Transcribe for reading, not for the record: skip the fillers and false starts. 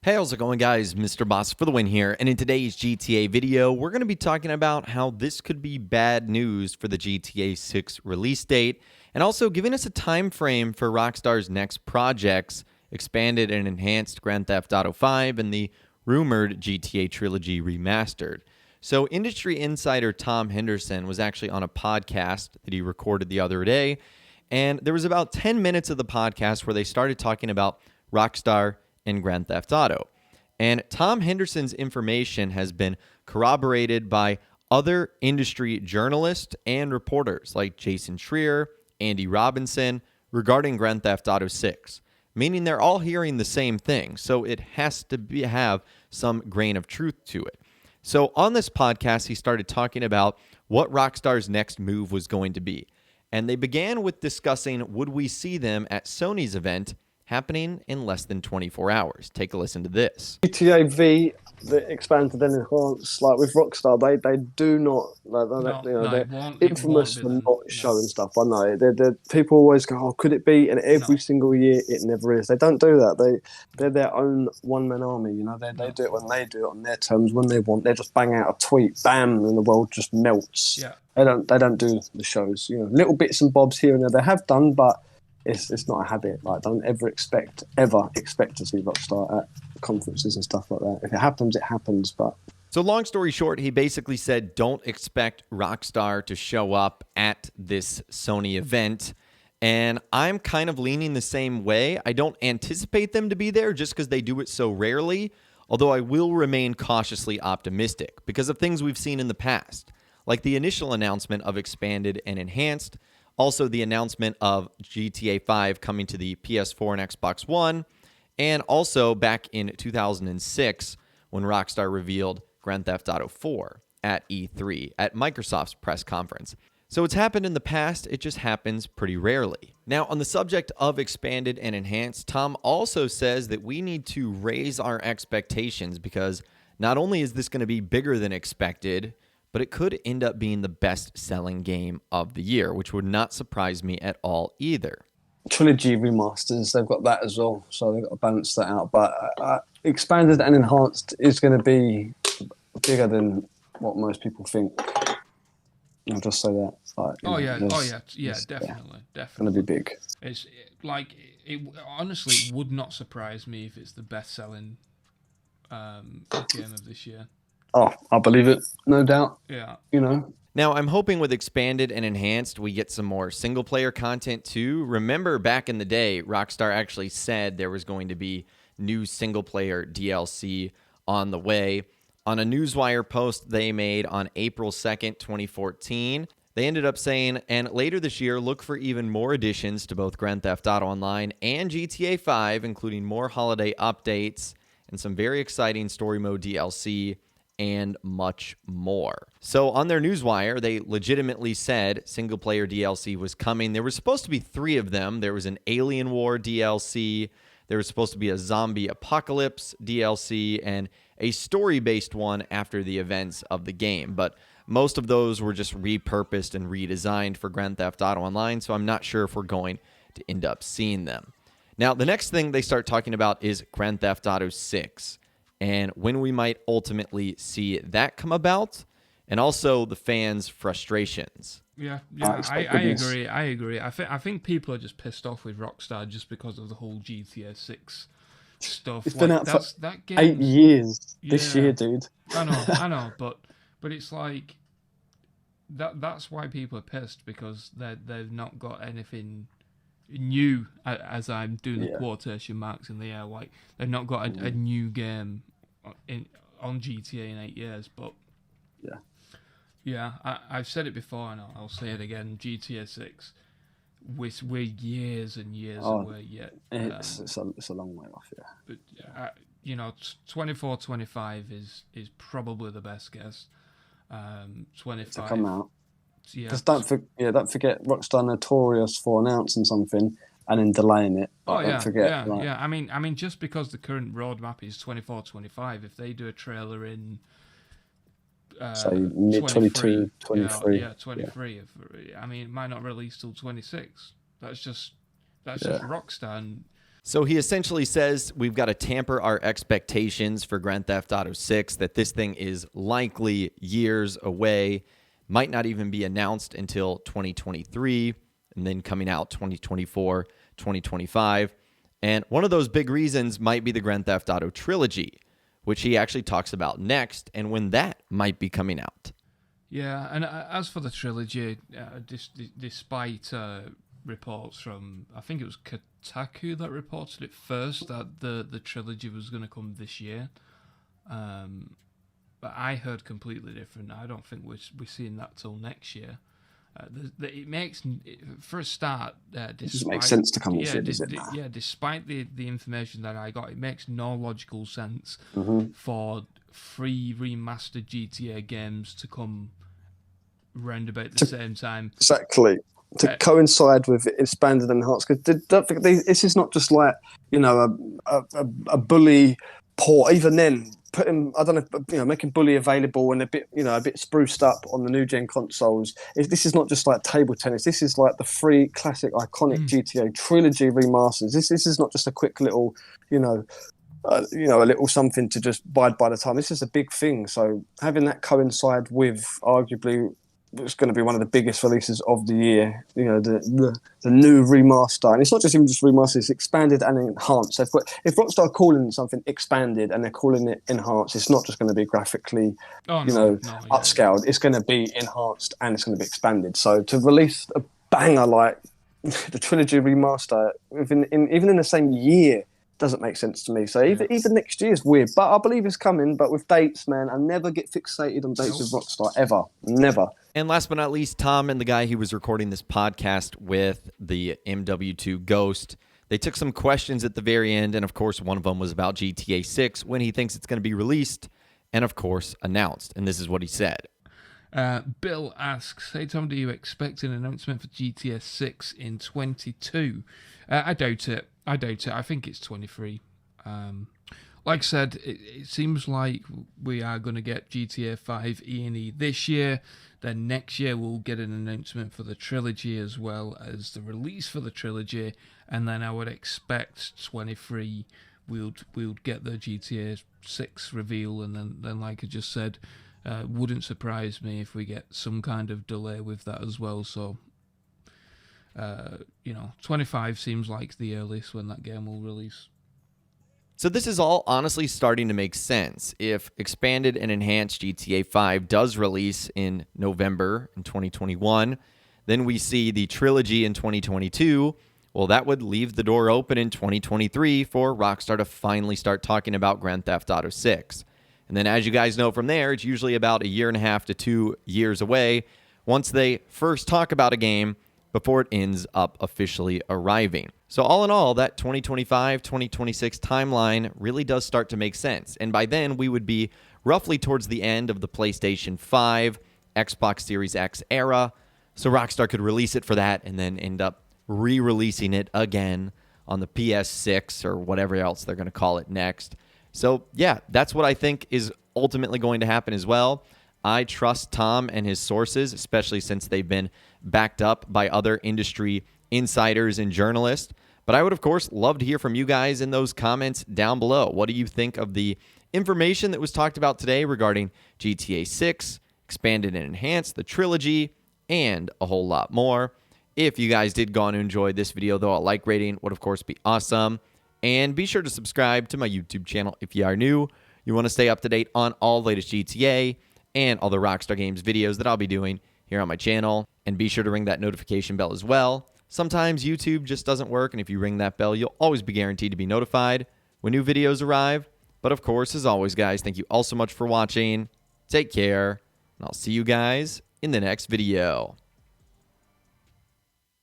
Hey, how's it going, guys? Mr. Boss for the win here, and in today's GTA video, we're going to be talking about how this could be bad news for the GTA 6 release date, and also giving us a time frame for Rockstar's next projects, expanded and enhanced Grand Theft Auto 5 and the rumored GTA Trilogy remastered. So, industry insider Tom Henderson was actually on a podcast that he recorded the other day, and there was about 10 minutes of the podcast where they started talking about Rockstar in Grand Theft Auto. And Tom Henderson's information has been corroborated by other industry journalists and reporters like Jason Schreier, Andy Robinson regarding Grand Theft Auto 6, meaning they're all hearing the same thing. So it has to have some grain of truth to it. So on this podcast, he started talking about what Rockstar's next move was going to be. And they began with discussing, would we see them at Sony's event happening in less than 24 hours. Take a listen to this. GTA V, the expanded and enhanced, like with Rockstar, they do not, they're infamous for not showing stuff. I know. People always go, "Oh, could it be?" And every single year, it never is. They don't do that. They're their own one-man army. You know, they do it when they do it on their terms, when they want. They just bang out a tweet, bam, and the world just melts. Yeah. They don't do the shows. You know, little bits and bobs here and there. They have done, but it's not a habit. Like, don't ever expect to see Rockstar at conferences and stuff like that. If it happens, it happens. But so, long story short, he basically said, don't expect Rockstar to show up at this Sony event. And I'm kind of leaning the same way. I don't anticipate them to be there just because they do it so rarely, although I will remain cautiously optimistic because of things we've seen in the past, like the initial announcement of expanded and enhanced. Also, the announcement of GTA 5 coming to the PS4 and Xbox One, and also back in 2006 when Rockstar revealed Grand Theft Auto 4 at E3 at Microsoft's press conference. So it's happened in the past, it just happens pretty rarely. Now, on the subject of expanded and enhanced, Tom also says that we need to raise our expectations because not only is this going to be bigger than expected, but it could end up being the best-selling game of the year, which would not surprise me at all either. Trilogy remasters, they've got that as well, so they've got to balance that out. But expanded and enhanced is going to be bigger than what most people think. I'll just say that. Like, Definitely. Going to be big. It's like it honestly would not surprise me if it's the best-selling game of this year. Oh, I believe it, no doubt. Yeah. You know. Now, I'm hoping with expanded and enhanced, we get some more single-player content too. Remember, back in the day, Rockstar actually said there was going to be new single-player DLC on the way. On a Newswire post they made on April 2nd, 2014, they ended up saying, and later this year, look for even more additions to both Grand Theft Auto Online and GTA 5, including more holiday updates and some very exciting story mode DLC, and much more. So on their Newswire, they legitimately said single-player DLC was coming. There were supposed to be 3 of them. There was an Alien War DLC, there was supposed to be a Zombie Apocalypse DLC, and a story-based one after the events of the game. But most of those were just repurposed and redesigned for Grand Theft Auto Online, so I'm not sure if we're going to end up seeing them. Now, the next thing they start talking about is Grand Theft Auto 6. And when we might ultimately see that come about, and also the fans' frustrations. Yeah, I agree. I think people are just pissed off with Rockstar just because of the whole GTA 6 stuff. It's been out for 8 years this year, dude. I know, but it's like that's why people are pissed, because they've not got anything new, as I'm doing the quotation marks in the air, like they've not got a new game on GTA in 8 years. But I've said it before and I'll say it again. GTA 6, we're years and years away yet. It's a long way off, But 24, 25 is probably the best guess. 25 to come out. Because don't forget, Rockstar notorious for announcing something and then delaying it. Don't forget. I mean, just because the current roadmap is 24, 25, if they do a trailer in say mid 22, 23. 23. I mean, it might not release till 26. That's just Rockstar, and So he essentially says we've got to temper our expectations for Grand Theft Auto 6, that this thing is likely years away, might not even be announced until 2023, and then coming out 2024, 2025. And one of those big reasons might be the Grand Theft Auto Trilogy, which he actually talks about next, and when that might be coming out. Yeah, and as for the Trilogy, despite reports from, I think it was Kotaku that reported it first, that the Trilogy was going to come this year. But I heard completely different. I don't think we're seeing that till next year. It makes, for a start, it doesn't make sense to come this year, does it? Yeah, despite the information that I got, it makes no logical sense for 3 remastered GTA games to come around about the same time. Exactly. To coincide with expanded and enhanced, because this is not just like, you know, a bully port. Even then, making bully available and a bit spruced up on the new gen consoles. This is not just like table tennis. This is like the 3 classic iconic GTA trilogy remasters. This is not just a quick little, a little something to just bide by the time. This is a big thing. So having that coincide with arguably it's going to be one of the biggest releases of the year. The new remaster, and it's not just even just remaster; it's expanded and enhanced. If Rockstar are calling something expanded and they're calling it enhanced, it's not just going to be graphically, upscaled. It's going to be enhanced and it's going to be expanded. So to release a banger like the Trilogy remaster even in the same year doesn't make sense to me. So even next year is weird, but I believe it's coming. But with dates, man, I never get fixated on dates with Rockstar ever, never. And last but not least, Tom and the guy he was recording this podcast with, the MW2 Ghost, they took some questions at the very end, and of course one of them was about GTA 6, when he thinks it's going to be released, and of course announced. And this is what he said. Bill asks, hey Tom, do you expect an announcement for GTA 6 in 22? I doubt it. I think it's 23. Like I said, it seems like we are going to get GTA 5 E&E this year. Then next year we'll get an announcement for the Trilogy as well as the release for the Trilogy. And then I would expect 23 we'll get the GTA 6 reveal. And then like I just said, wouldn't surprise me if we get some kind of delay with that as well. So 25 seems like the earliest when that game will release. So this is all honestly starting to make sense. If expanded and enhanced GTA 5 does release in November in 2021, then we see the Trilogy in 2022. Well, that would leave the door open in 2023 for Rockstar to finally start talking about Grand Theft Auto 6. And then as you guys know from there, it's usually about 1.5 to 2 years away once they first talk about a game before it ends up officially arriving. So all in all, that 2025, 2026 timeline really does start to make sense. And by then, we would be roughly towards the end of the PlayStation 5, Xbox Series X era. So Rockstar could release it for that and then end up re-releasing it again on the PS6 or whatever else they're going to call it next. So yeah, that's what I think is ultimately going to happen as well. I trust Tom and his sources, especially since they've been backed up by other industry insiders and journalists. But I would, of course, love to hear from you guys in those comments down below. What do you think of the information that was talked about today regarding GTA 6, expanded and enhanced, the Trilogy, and a whole lot more? If you guys did go on to enjoy this video, though, a like rating would, of course, be awesome. And be sure to subscribe to my YouTube channel if you are new. You want to stay up to date on all the latest GTA and all the Rockstar Games videos that I'll be doing here on my channel. And be sure to ring that notification bell as well. Sometimes YouTube just doesn't work, and if you ring that bell, you'll always be guaranteed to be notified when new videos arrive. But of course, as always, guys, thank you all so much for watching. Take care, and I'll see you guys in the next video.